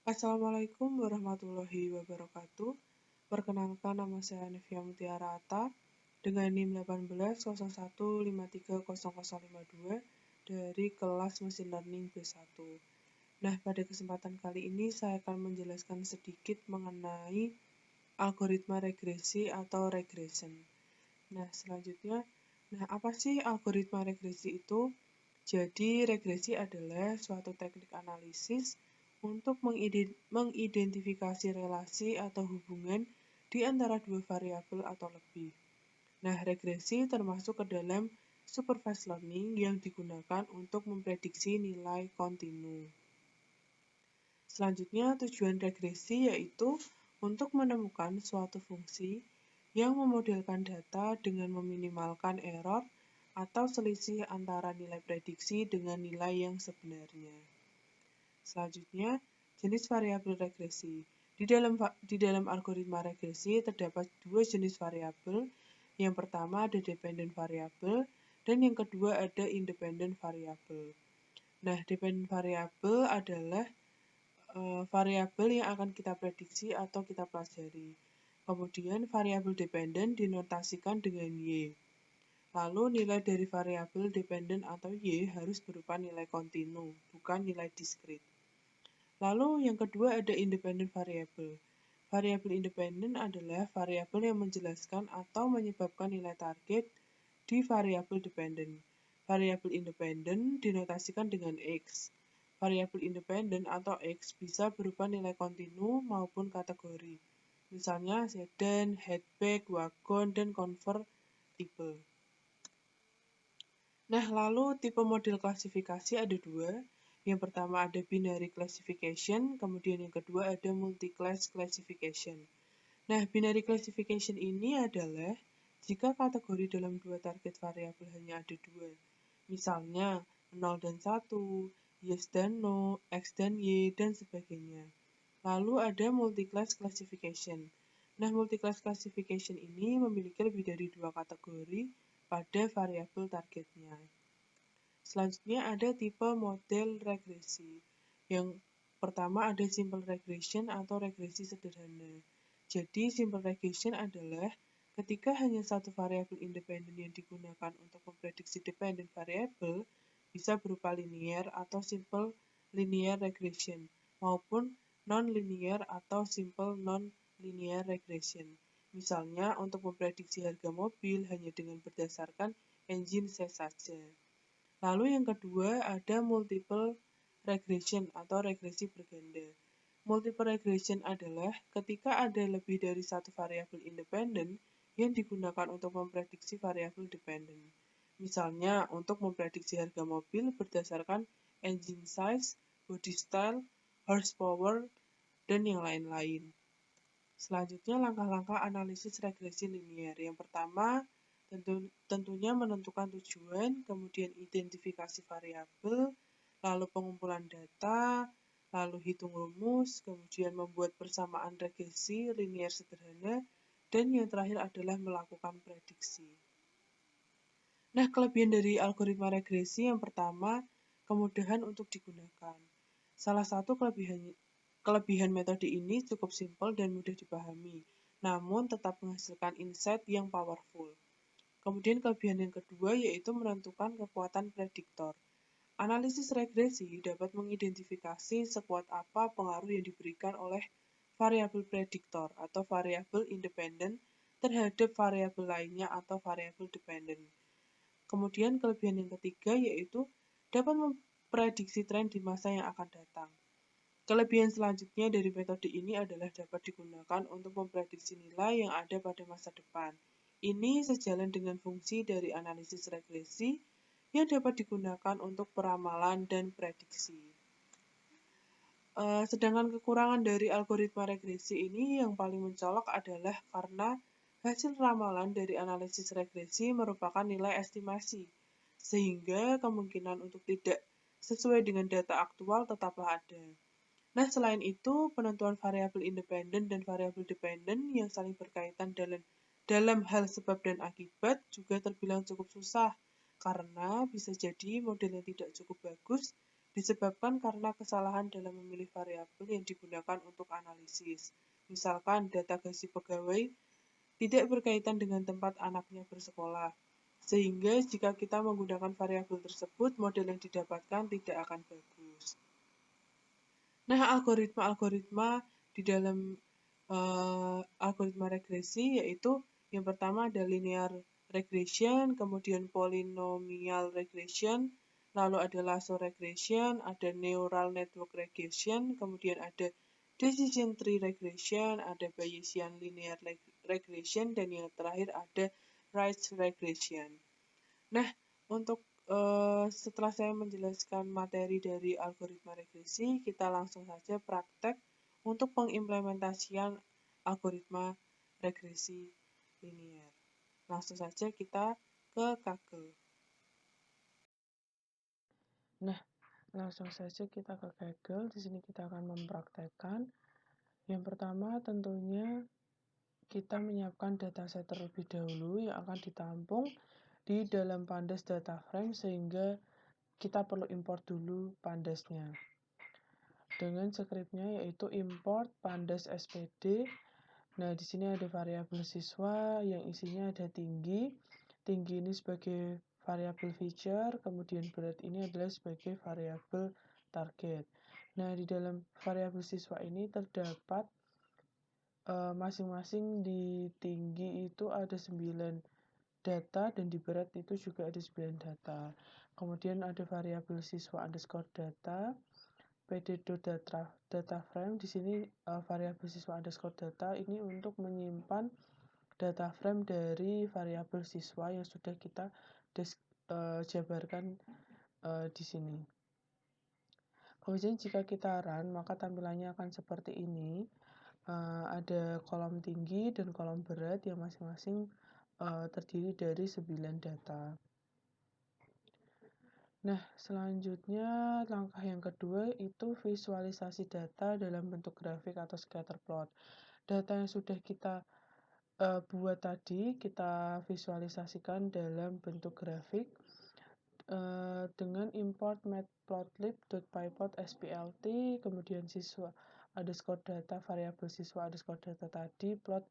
Assalamualaikum warahmatullahi wabarakatuh. Perkenalkan, nama saya Nivia Mutiara Atta dengan NIM 1801530052 dari kelas Mesin Learning B1. Nah, pada kesempatan kali ini saya akan menjelaskan sedikit mengenai algoritma regresi atau regression. Nah, selanjutnya, apa sih algoritma regresi itu? Jadi, regresi adalah suatu teknik analisis untuk mengidentifikasi relasi atau hubungan di antara dua variabel atau lebih. Nah, regresi termasuk ke dalam supervised learning yang digunakan untuk memprediksi nilai kontinu. Selanjutnya, tujuan regresi yaitu untuk menemukan suatu fungsi yang memodelkan data dengan meminimalkan error atau selisih antara nilai prediksi dengan nilai yang sebenarnya. Selanjutnya, jenis variabel regresi. Di dalam algoritma regresi terdapat dua jenis variabel. Yang pertama ada dependent variable dan yang kedua ada independent variable. Nah, dependent variable adalah variabel yang akan kita prediksi atau kita pelajari. Kemudian variabel dependent dinotasikan dengan Y. Lalu nilai dari variabel dependent atau Y harus berupa nilai kontinu, bukan nilai diskrit. Lalu yang kedua ada independent variable. Variabel independent adalah variabel yang menjelaskan atau menyebabkan nilai target di variabel dependent. Variabel independent dinotasikan dengan X. Variabel independent atau X bisa berupa nilai kontinu maupun kategori. Misalnya sedan, hatchback, wagon, dan convertible. Nah, lalu tipe model klasifikasi ada dua. Yang pertama ada binary classification, kemudian yang kedua ada multi-class classification. Nah, binary classification ini adalah jika kategori dalam dua target variabel hanya ada dua. Misalnya 0 dan 1, yes dan no, x dan y, dan sebagainya. Lalu ada multi-class classification. Nah, multi-class classification ini memiliki lebih dari dua kategori pada variabel targetnya. Selanjutnya ada tipe model regresi. Yang pertama ada simple regression atau regresi sederhana. Jadi simple regression adalah ketika hanya satu variabel independen yang digunakan untuk memprediksi dependent variabel bisa berupa linear atau simple linear regression maupun non-linear atau simple non-linear regression. Misalnya untuk memprediksi harga mobil hanya dengan berdasarkan engine size saja. Lalu yang kedua ada multiple regression atau regresi berganda. Multiple regression adalah ketika ada lebih dari satu variabel independen yang digunakan untuk memprediksi variabel dependen. Misalnya untuk memprediksi harga mobil berdasarkan engine size, body style, horsepower, dan yang lain-lain. Selanjutnya langkah-langkah analisis regresi linear. Yang pertama, tentunya menentukan tujuan, kemudian identifikasi variabel, lalu pengumpulan data, lalu hitung rumus, kemudian membuat persamaan regresi linear sederhana, dan yang terakhir adalah melakukan prediksi. Nah, kelebihan dari algoritma regresi yang pertama, kemudahan untuk digunakan. Salah satu kelebihan metode ini cukup simpel dan mudah dipahami, namun tetap menghasilkan insight yang powerful. Kemudian kelebihan yang kedua yaitu menentukan kekuatan prediktor. Analisis regresi dapat mengidentifikasi sekuat apa pengaruh yang diberikan oleh variabel prediktor atau variabel independen terhadap variabel lainnya atau variabel dependen. Kemudian kelebihan yang ketiga yaitu dapat memprediksi tren di masa yang akan datang. Kelebihan selanjutnya dari metode ini adalah dapat digunakan untuk memprediksi nilai yang ada pada masa depan. Ini sejalan dengan fungsi dari analisis regresi yang dapat digunakan untuk peramalan dan prediksi. Sedangkan kekurangan dari algoritma regresi ini yang paling mencolok adalah karena hasil ramalan dari analisis regresi merupakan nilai estimasi, sehingga kemungkinan untuk tidak sesuai dengan data aktual tetaplah ada. Nah, selain itu, penentuan variabel independen dan variabel dependen yang saling berkaitan dalam hal sebab dan akibat juga terbilang cukup susah, karena bisa jadi model yang tidak cukup bagus disebabkan karena kesalahan dalam memilih variabel yang digunakan untuk analisis. Misalkan data gaji pegawai tidak berkaitan dengan tempat anaknya bersekolah, sehingga jika kita menggunakan variabel tersebut, model yang didapatkan tidak akan bagus. Nah, algoritma-algoritma di dalam algoritma regresi yaitu yang pertama ada linear regression, kemudian polynomial regression, lalu ada lasso regression, ada neural network regression, kemudian ada decision tree regression, ada Bayesian linear regression, dan yang terakhir ada Rise regression. Nah, untuk setelah saya menjelaskan materi dari algoritma regresi, kita langsung saja praktek untuk pengimplementasian algoritma regresi linear. Langsung saja kita ke Kaggle. Nah, langsung saja kita ke Kaggle. Di sini kita akan mempraktekkan. Yang pertama tentunya kita menyiapkan dataset terlebih dahulu yang akan ditampung di dalam pandas data frame sehingga kita perlu import dulu pandasnya. Dengan scriptnya yaitu import pandas SPD. Nah, di sini ada variabel siswa yang isinya ada tinggi. Tinggi ini sebagai variabel feature, kemudian berat ini adalah sebagai variabel target. Nah, di dalam variabel siswa ini terdapat masing-masing di tinggi itu ada 9 data dan di berat itu juga ada 9 data. Kemudian ada variabel siswa underscore data, pd.data frame. Di sini variabel siswa underscore data ini untuk menyimpan data frame dari variabel siswa yang sudah kita jabarkan di sini. Kemudian jika kita run, maka tampilannya akan seperti ini. Ada kolom tinggi dan kolom berat yang masing-masing terdiri dari 9 data. Nah, selanjutnya langkah yang kedua itu visualisasi data dalam bentuk grafik atau scatter plot. Data yang sudah kita buat tadi, kita visualisasikan dalam bentuk grafik dengan import matplotlib.pyplot splt, kemudian siswa underscore data, variabel siswa underscore data tadi, plot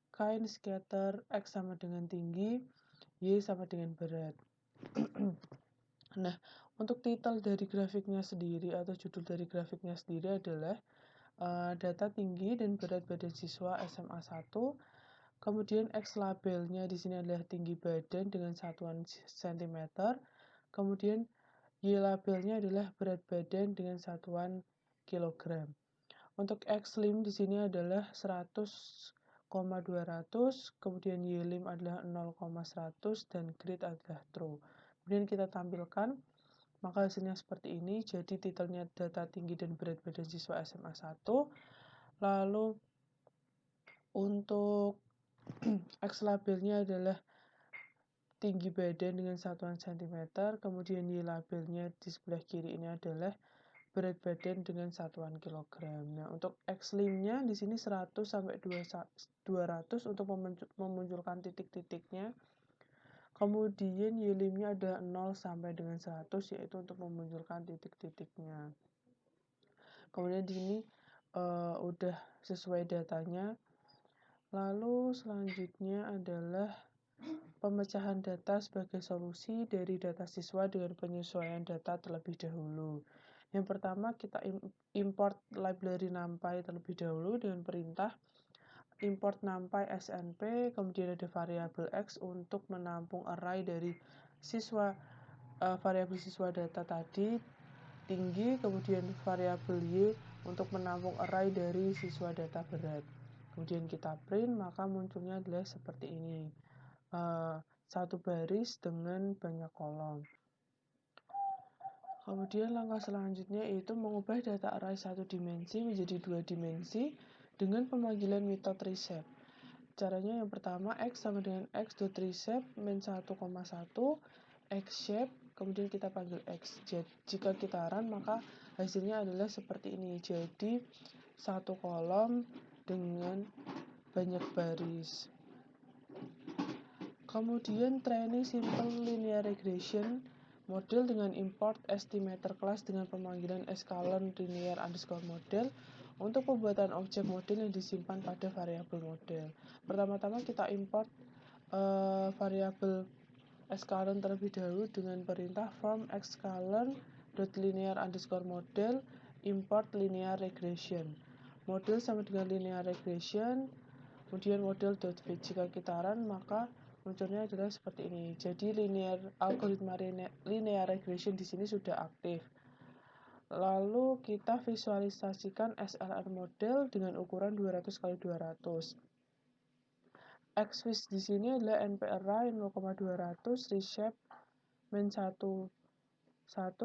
kind scatter x sama dengan tinggi, y sama dengan berat. Nah, untuk titel dari grafiknya sendiri atau judul dari grafiknya sendiri adalah data tinggi dan berat badan siswa SMA 1. Kemudian X labelnya di sini adalah tinggi badan dengan satuan cm. Kemudian Y labelnya adalah berat badan dengan satuan kilogram. Untuk X lim di sini adalah 100,200, kemudian Y lim adalah 0,100 dan grade adalah true. Kemudian kita tampilkan, maka hasilnya seperti ini. Jadi titelnya data tinggi dan berat badan siswa SMA 1. Lalu untuk X labelnya adalah tinggi badan dengan satuan cm, kemudian Y labelnya di sebelah kiri ini adalah berat badan dengan satuan kilogram. Nah, untuk X limnya di sini 100 sampai 200 untuk memunculkan titik-titiknya. Kemudian Y limnya ada 0 sampai dengan 100 yaitu untuk memunculkan titik-titiknya. Kemudian di sini udah sesuai datanya. Lalu selanjutnya adalah pemecahan data sebagai solusi dari data siswa dengan penyesuaian data terlebih dahulu. Yang pertama kita import library NumPy terlebih dahulu dengan perintah import NumPy snp, kemudian ada variabel x untuk menampung array dari siswa variabel siswa data tadi tinggi, kemudian variabel y untuk menampung array dari siswa data berat. Kemudian kita print, maka munculnya adalah seperti ini. Satu baris dengan banyak kolom. Kemudian langkah selanjutnya yaitu mengubah data array satu dimensi menjadi 2 dimensi dengan pemanggilan metode reshape. Caranya yang pertama x sama dengan x.reshape min 1,1 x shape, kemudian kita panggil x. Jika kita run maka hasilnya adalah seperti ini. Jadi satu kolom dengan banyak baris. Kemudian training simple linear regression Model dengan import estimator class dengan pemanggilan skalen linear underscore model untuk pembuatan objek model yang disimpan pada variabel model. Pertama-tama kita import variabel skalen terlebih dahulu dengan perintah from skalen.linear underscore model import linear regression. Model sama dengan linear regression, kemudian model.fit. Jika kita run, maka munculnya adalah seperti ini. Jadi algoritma linear regression di sini sudah aktif. Lalu kita visualisasikan SLR model dengan ukuran 200 x 200. Xvis di sini adalah NPRI 0,200 reshape min 1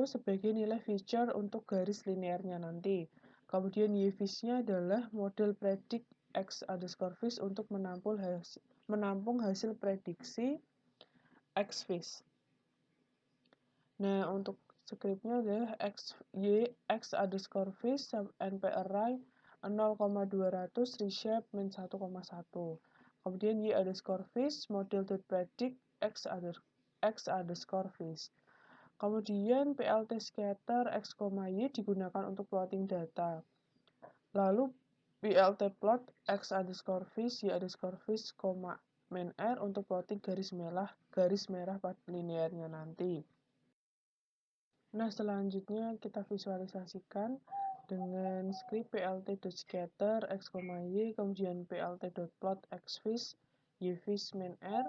sebagai nilai feature untuk garis linearnya nanti. Kemudian Yvisnya adalah model predict X underscore vis untuk menampung hasil prediksi Xvis. Nah, untuk scriptnya adalah X underscore vis NPRI 0,200 reshape min 1,1. Kemudian Y underscore vis model.predict X underscore vis. Kemudian PLT scatter X, Y digunakan untuk plotting data. Lalu PLT plot X underscore vis Y underscore vis, min R untuk plotting garis merah pada linearnya nanti. Nah, selanjutnya kita visualisasikan dengan script plt.scatter X, Y, kemudian plt.plot Xvis, Yvis, min R.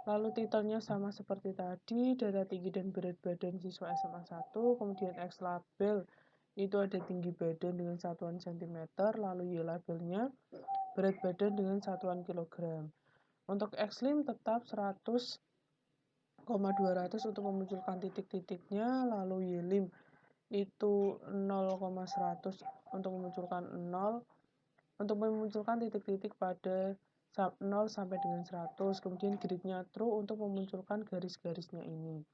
Lalu titelnya sama seperti tadi, data tinggi dan berat badan siswa SMA 1, kemudian X label itu ada tinggi badan dengan satuan cm, lalu Y labelnya berat badan dengan satuan kilogram. Untuk Xlim tetap 100,200 untuk memunculkan titik-titiknya, lalu Ylim itu 0,100 untuk memunculkan titik-titik pada 0 sampai dengan 100, kemudian gridnya true untuk memunculkan garis-garisnya ini.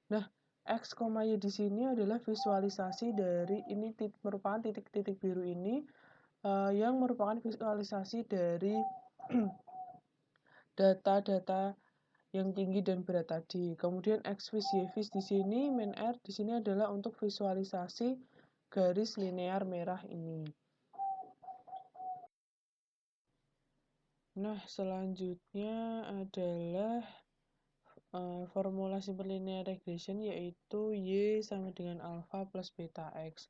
Nah, X, Y di sini adalah visualisasi dari ini merupakan titik-titik biru ini yang merupakan visualisasi dari data-data yang tinggi dan berat tadi. Kemudian Xvis, Yvis di sini, min R di sini adalah untuk visualisasi garis linear merah ini. Nah, selanjutnya adalah formula simple linear regression, yaitu Y sama dengan alpha plus beta X.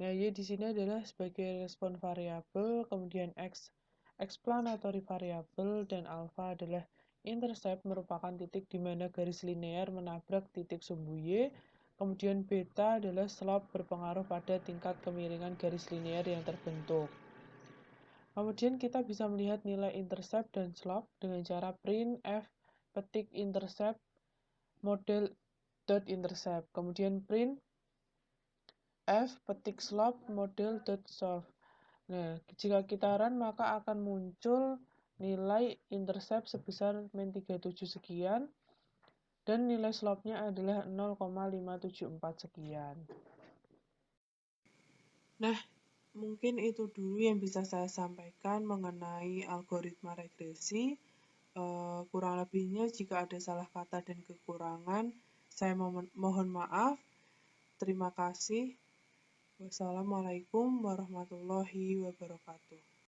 Nah, Y di sini adalah sebagai respon variabel, kemudian X explanatory variable, dan alpha adalah intercept merupakan titik di mana garis linear menabrak titik sumbu Y, kemudian beta adalah slope berpengaruh pada tingkat kemiringan garis linear yang terbentuk. Kemudian kita bisa melihat nilai intercept dan slope dengan cara print f petik intercept model dot intercept, kemudian print f petik slope model dot slope. Nah, jika kita run maka akan muncul nilai intercept sebesar min 37 sekian dan nilai slope-nya adalah 0,574 sekian. Nah, mungkin itu dulu yang bisa saya sampaikan mengenai algoritma regresi. Kurang lebihnya jika ada salah kata dan kekurangan, saya mohon maaf. Terima kasih. Wassalamualaikum warahmatullahi wabarakatuh.